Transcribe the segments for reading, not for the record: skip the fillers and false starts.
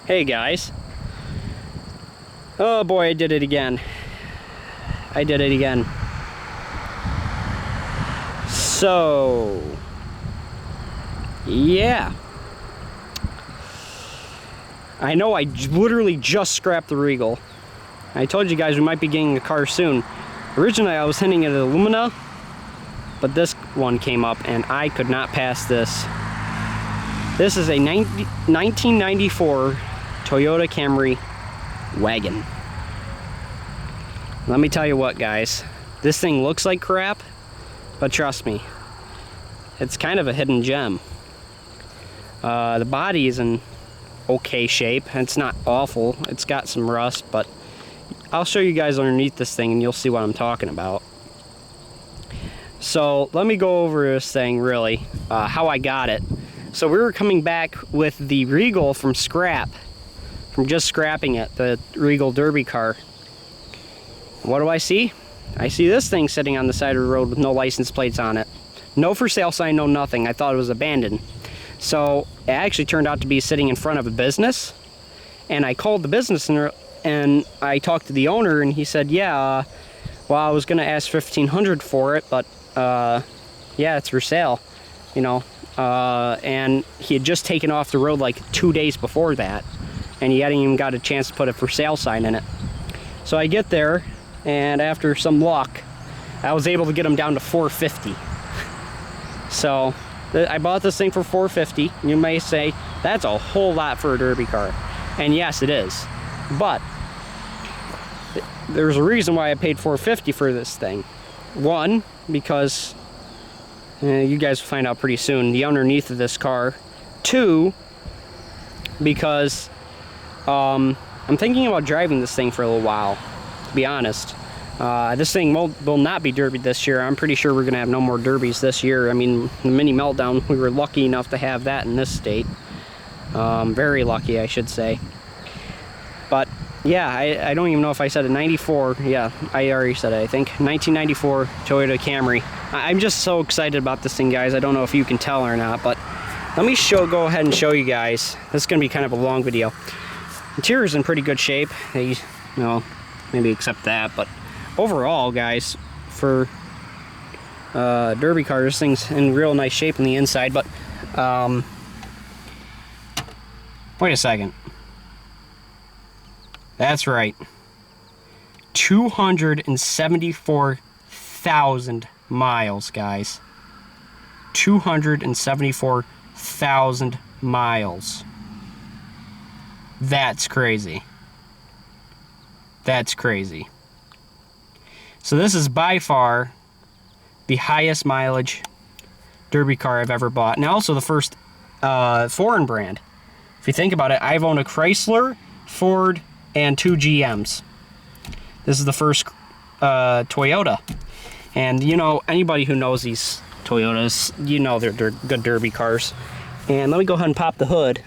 Hey guys. Oh boy, I did it again. I did it again. So, yeah. I know I literally just scrapped the Regal. I told you guys we might be getting a car soon. Originally I was hinting at Illumina, but this one came up and I could not pass this. This is a 1994 Toyota Camry Wagon. Let me tell you what, guys. This thing looks like crap, but trust me, it's kind of a hidden gem. The body is in okay shape. It's not awful. It's got some rust, but I'll show you guys underneath this thing and you'll see what I'm talking about. So let me go over this thing really, how I got it. So we were coming back with the Regal from just scrapping it, the Regal Derby car. What do I see? I see this thing sitting on the side of the road with no license plates on it. No for sale sign, no nothing. I thought it was abandoned. So it actually turned out to be sitting in front of a business. And I called the business and I talked to the owner and he said, yeah, well, I was gonna ask $1,500 for it, but yeah, it's for sale, you know. And he had just taken off the road like 2 days before that, and he hadn't even got a chance to put a for sale sign in it. So I get there, and after some luck, I was able to get him down to $450. So I bought this thing for $450. You may say that's a whole lot for a derby car, and yes, it is. But there's a reason why I paid $450 for this thing. One, because you guys will find out pretty soon, the underneath of this car. Two, because I'm thinking about driving this thing for a little while, to be honest. This thing will not be derbied this year. I'm pretty sure we're going to have no more derbies this year. I mean, the mini meltdown, we were lucky enough to have that in this state. Very lucky, I should say. But yeah, I don't even know if I said it. 94, yeah, I already said it, I think. 1994 Toyota Camry. I'm just so excited about this thing, guys. I don't know if you can tell or not, but let me go ahead and show you guys. This is going to be kind of a long video. Interior's in pretty good shape. Well, maybe except that, but overall, guys, for derby car, this thing's in real nice shape in the inside, but wait a second. That's right. 274,000 miles, guys. 274,000 miles. That's crazy. That's crazy. So this is by far the highest mileage derby car I've ever bought. And also the first foreign brand. If you think about it, I've owned a Chrysler, Ford, and 2 GMs. This is the first Toyota. And you know, anybody who knows these Toyotas, you know they're good derby cars. And let me go ahead and pop the hood.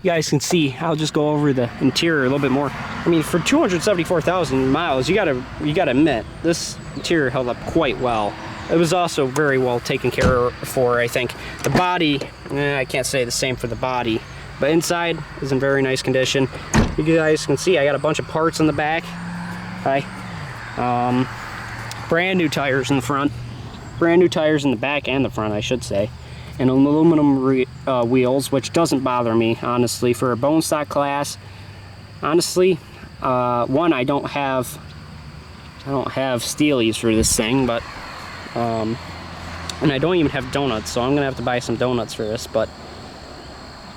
You guys can see. I'll just go over the interior a little bit more. I mean, for 274,000 miles, you gotta admit, this interior held up quite well. It was also very well taken care for, I think. The body, I can't say the same for the body, but inside is in very nice condition. You guys can see I got a bunch of parts in the back. Brand new tires in the front. Brand new tires in the back and the front, I should say. And aluminum wheels, which doesn't bother me, honestly. For a bone stock class, honestly, one, I don't have steelies for this thing, but and I don't even have donuts, so I'm gonna have to buy some donuts for this. But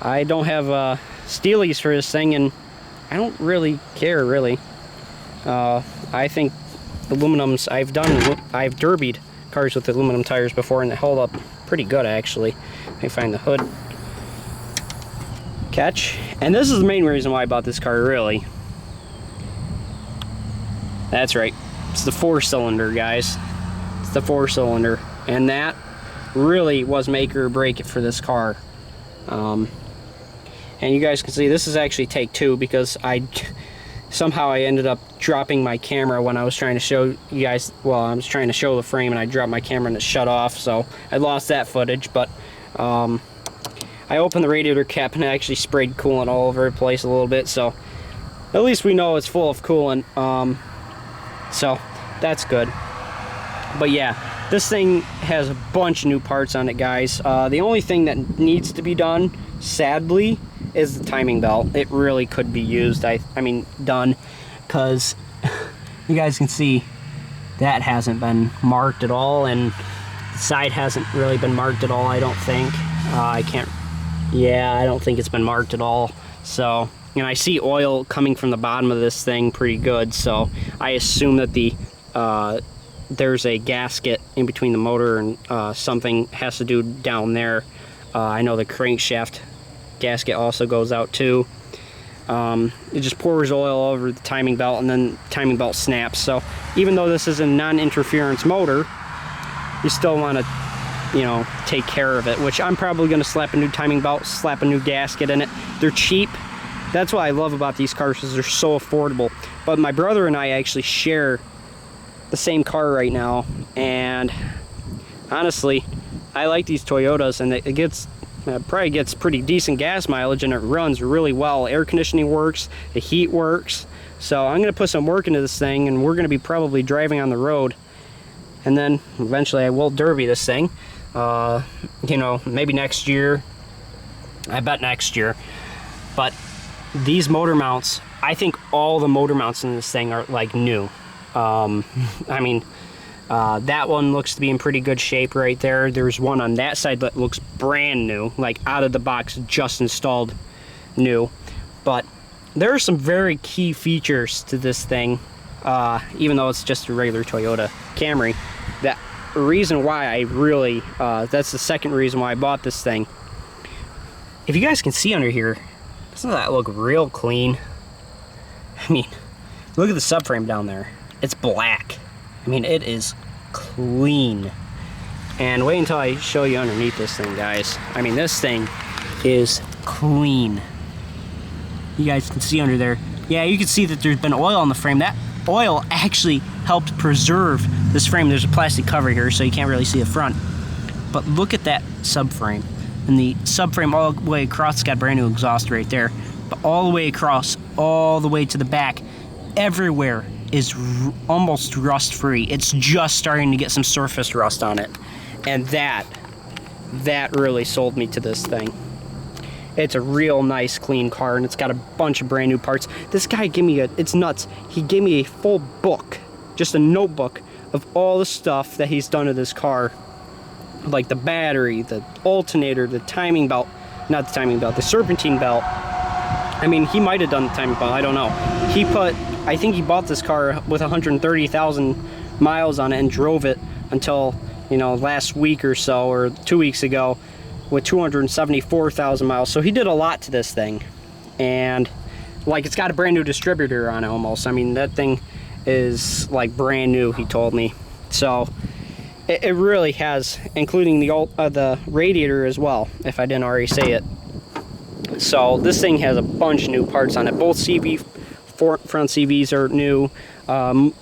I don't have steelies for this thing, and I don't really care, really. I think aluminums, I've derbied cars with aluminum tires before, and they hold up pretty good, actually. Let me find the hood catch. And this is the main reason why I bought this car, really. That's right. It's the 4-cylinder, guys. It's the 4-cylinder. And that really was make or break it for this car. And you guys can see this is actually take 2 because somehow I ended up dropping my camera when I was trying to show you guys, well, I was trying to show the frame and I dropped my camera and it shut off, so I lost that footage. But I opened the radiator cap and it actually sprayed coolant all over the place a little bit, so at least we know it's full of coolant. So that's good. But yeah, this thing has a bunch of new parts on it, guys. The only thing that needs to be done, sadly, is the timing belt. It really could be used, I mean done, because you guys can see that hasn't been marked at all, and the side hasn't really been marked at all, I don't think. I don't think it's been marked at all. So, and I see oil coming from the bottom of this thing pretty good, so I assume that there's a gasket in between the motor and something has to do down there. I know the crankshaft gasket also goes out too. It just pours oil over the timing belt and then timing belt snaps. So even though this is a non-interference motor, you still want to, you know, take care of it, which I'm probably going to slap a new timing belt, slap a new gasket in it. They're cheap. That's what I love about these cars, is they're so affordable. But my brother and I actually share the same car right now, and honestly, I like these Toyotas, and it gets probably gets pretty decent gas mileage, and it runs really well. Air conditioning works, the heat works. So I'm going to put some work into this thing, and we're going to be probably driving on the road, and then eventually I will derby this thing. You know, maybe next year. I bet next year. But these motor mounts, I think all the motor mounts in this thing are like new. I mean, that one looks to be in pretty good shape right there. There's one on that side that looks brand new, like out of the box, just installed new. But there are some very key features to this thing, even though it's just a regular Toyota Camry. That reason why I really, that's the second reason why I bought this thing. If you guys can see under here, doesn't that look real clean? I mean, look at the subframe down there. It's black. I mean, it is clean. And wait until I show you underneath this thing, guys. I mean, this thing is clean. You guys can see under there. Yeah, you can see that there's been oil on the frame. That oil actually helped preserve this frame. There's a plastic cover here, so you can't really see the front. But look at that subframe. And the subframe all the way across, it's got brand new exhaust right there. But all the way across, all the way to the back, everywhere is almost rust-free. It's just starting to get some surface rust on it. And that really sold me to this thing. It's a real nice, clean car, and it's got a bunch of brand new parts. This guy gave me it's nuts. He gave me a full book, just a notebook of all the stuff that he's done to this car. Like the battery, the alternator, the timing belt, not the timing belt, the serpentine belt. I mean, he might have done the timing belt, I don't know. I think he bought this car with 130,000 miles on it and drove it until, you know, last week or so, or 2 weeks ago, with 274,000 miles. So he did a lot to this thing. And like, it's got a brand new distributor on it almost. I mean, that thing is like brand new, he told me. So it really has, including the radiator as well, if I didn't already say it. So this thing has a bunch of new parts on it. Both front CVs are new.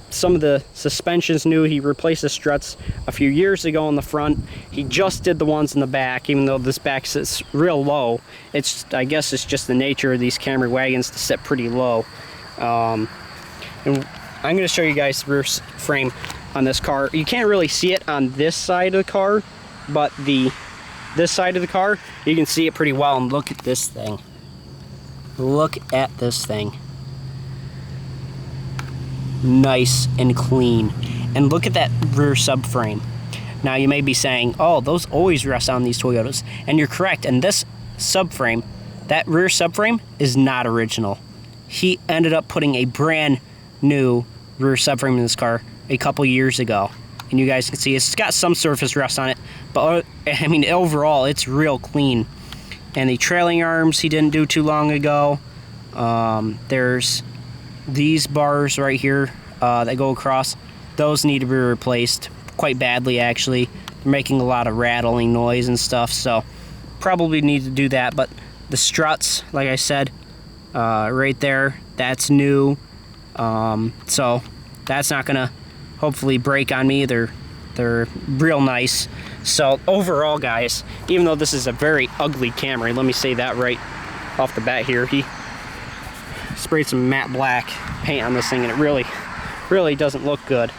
Some of the suspension's new. He replaced the struts a few years ago on the front. He just did the ones in the back, even though this back sits real low. I guess it's just the nature of these Camry wagons to sit pretty low. And I'm going to show you guys the rear frame on this car. You can't really see it on this side of the car, but this side of the car, you can see it pretty well. And look at this thing. Look at this thing. Nice and clean. And look at that rear subframe. Now you may be saying, oh, those always rust on these Toyotas. And you're correct. And this subframe, that rear subframe is not original. He ended up putting a brand new rear subframe in this car a couple years ago. And you guys can see it's got some surface rust on it, but I mean, overall it's real clean. And the trailing arms he didn't do too long ago. There's these bars right here that go across. Those need to be replaced quite badly, actually. They're making a lot of rattling noise and stuff, so probably need to do that. But the struts, like I said, right there, that's new. So that's not gonna hopefully break on me. They're They're real nice. So overall, guys, even though this is a very ugly Camry, let me say that right off the bat here, he sprayed some matte black paint on this thing, and it really doesn't look good.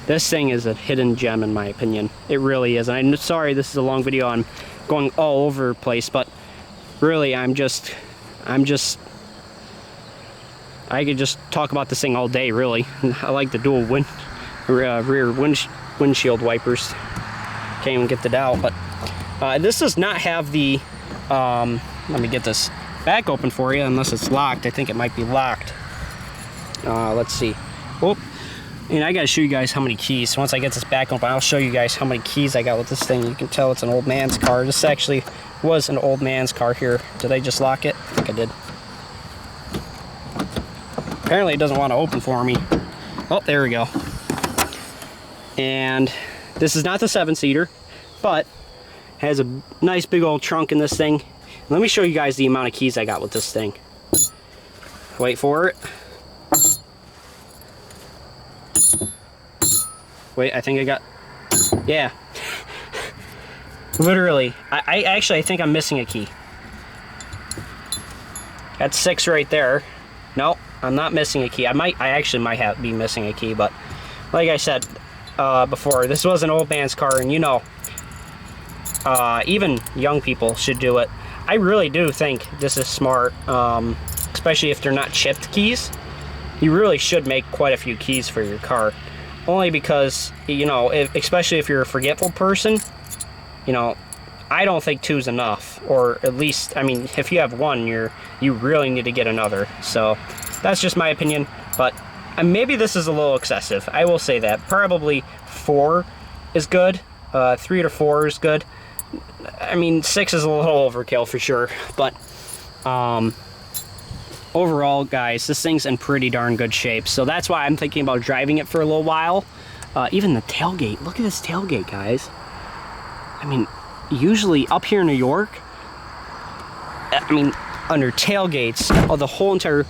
This thing is a hidden gem in my opinion. It really is. And I'm sorry this is a long video, I'm going all over the place, but really I could just talk about this thing all day, really. I like the dual rear windshield wipers. Can't even get it out, but this does not have the, let me get this back open for you, unless it's locked. I think it might be locked. Let's see. Whoop. And I gotta show you guys how many keys. Once I get this back open, I'll show you guys how many keys I got with this thing. You can tell it's an old man's car. This actually was an old man's car here. Did I just lock it? I think I did. Apparently it doesn't want to open for me. Oh, there we go. And this is not the 7-seater, but has a nice big old trunk in this thing. Let me show you guys the amount of keys I got with this thing. Wait for it. Wait, I think I got, yeah. Literally, I think I'm missing a key. That's 6 right there. No, I'm not missing a key. I actually might be missing a key, but like I said before, this was an old man's car, and you know, even young people should do it. I really do think this is smart, especially if they're not chipped keys. You really should make quite a few keys for your car. Only because, you know, especially if you're a forgetful person, you know, I don't think 2's enough. Or at least, I mean, if you have 1, you really need to get another. So that's just my opinion. But maybe this is a little excessive. I will say that. Probably 4 is good. 3 to 4 is good. I mean, 6 is a little overkill for sure. But overall, guys, this thing's in pretty darn good shape. So that's why I'm thinking about driving it for a little while. Even the tailgate. Look at this tailgate, guys. I mean, usually up here in New York, I mean, under tailgates, the whole entire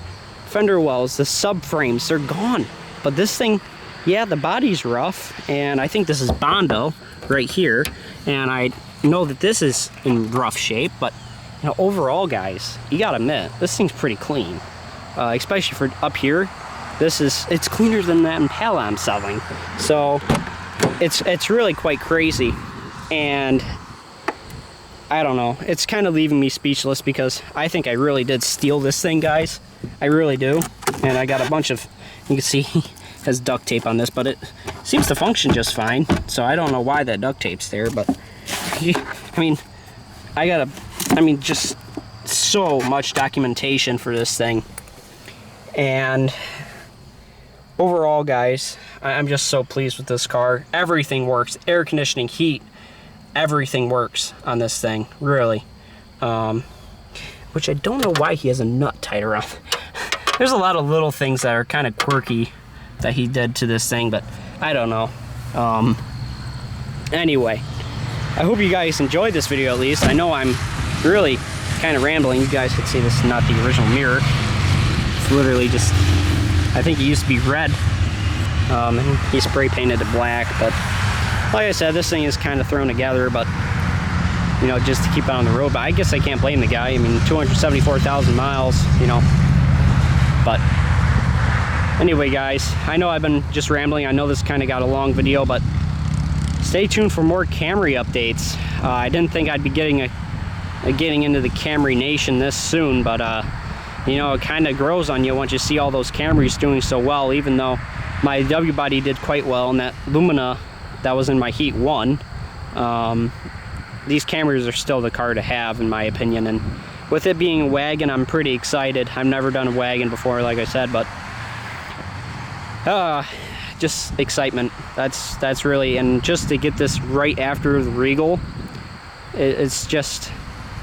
fender wells, the subframes, they're gone. But this thing, yeah, the body's rough, and I think this is Bondo right here, and I know that this is in rough shape, but you know, overall, guys, you gotta admit, this thing's pretty clean, especially for up here. It's cleaner than that Impala I'm selling, so it's really quite crazy. And I don't know, it's kind of leaving me speechless, because I think I really did steal this thing, guys. I really do. And I got a bunch of, you can see it has duct tape on this, but it seems to function just fine. So I don't know why that duct tape's there, but I mean, just so much documentation for this thing. And overall, guys, I'm just so pleased with this car. Everything works. Air conditioning, heat, everything works on this thing, really. Which I don't know why he has a nut tied around. There's a lot of little things that are kind of quirky that he did to this thing, but I don't know. Anyway, I hope you guys enjoyed this video at least. I know I'm really kind of rambling. You guys could see this is not the original mirror. It's literally just, I think it used to be red. And he spray painted it black, but like I said, this thing is kind of thrown together, but you know, just to keep it on the road. But I guess I can't blame the guy. I mean, 274,000 miles, you know. But anyway, guys, I know I've been just rambling. I know this kind of got a long video, but stay tuned for more Camry updates. I didn't think I'd be getting into the Camry nation this soon, but you know, it kind of grows on you once you see all those Camrys doing so well. Even though my W body did quite well, and that Lumina that was in my Heat 1, these Camrys are still the car to have, in my opinion. And with it being a wagon, I'm pretty excited. I've never done a wagon before, like I said, but just excitement. That's really, and just to get this right after the Regal, it's just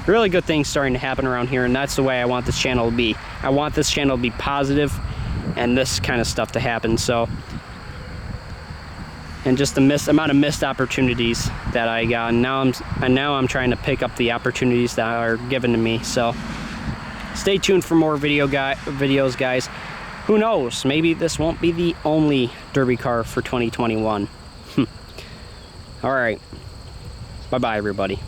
really good things starting to happen around here, and that's the way I want this channel to be. I want this channel to be positive and this kind of stuff to happen. So, and just the amount of missed opportunities that I got, and now I'm trying to pick up the opportunities that are given to me. So stay tuned for more videos, guys. Who knows, maybe this won't be the only derby car for 2021. All right. Bye-bye, everybody.